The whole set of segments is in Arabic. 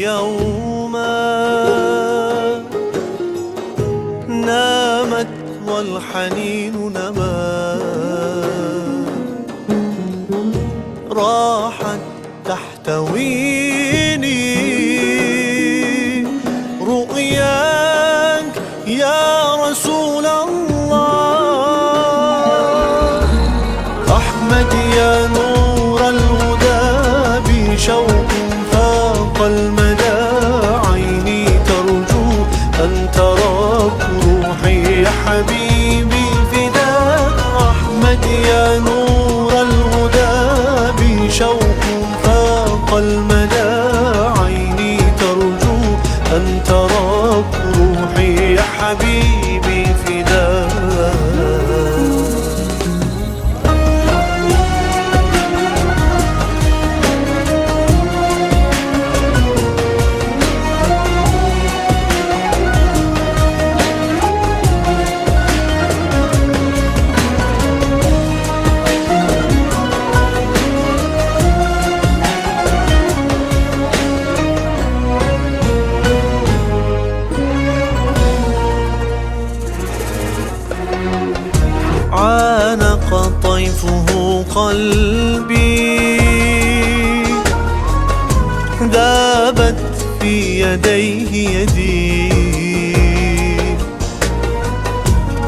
يوما نامت والحنين نما، راحت تحتويني رؤياك يا رسول الله. أحمد يا نور الهدى بشوق فاق المدى، عيني ترجو أن تراك روحي يا حبيبي فداك. أحمد يا نور الهدى بشوق فاق المدى، عيني ترجو أن تراك روحي يا حبيبي فداك. عانق طيفه قلبي، ذابت في يديه يدي،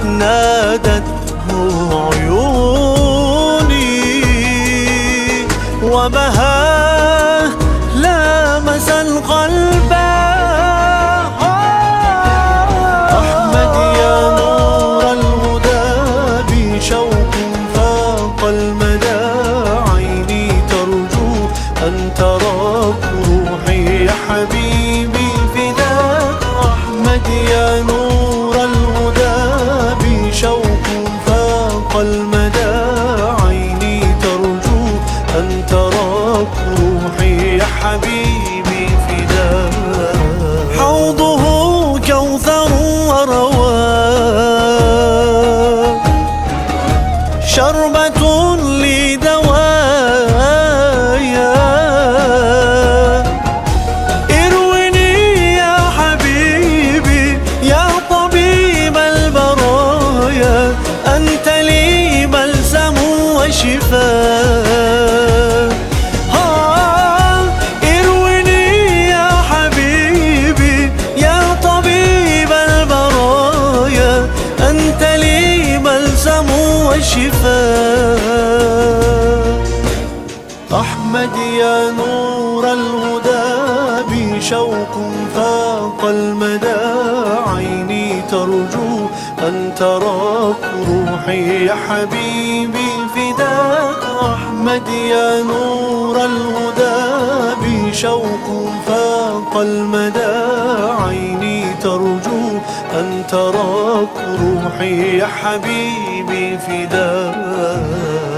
نادته عيوني وبهاه لامس القلب. أحمد يا نور الهدى بشوق فاق المدى، عيني ترجو أن تراك روحي يا حبيبي فداك. أحمد يا نور الهدى بشوق فاق المدى، عيني ترجو أن تراك روحي يا حبيبي فداك. حوضه كوثر ورواء، شربة لدوايا، ارويني يا حبيبي يا طبيب البرايا، أنت لي بلسم وشفاء. ارويني يا حبيبي يا طبيب البرايا، أنت لي بلسم وشفاء. أحمد يا نور الهدى بشوق فاق المدى، عيني ترجو أن تراك روحي يا حبيبي فداك. أحمد يا نور الهدى بشوق فاق المدى، عيني ترجو أن تراك روحي يا حبيبي فداك.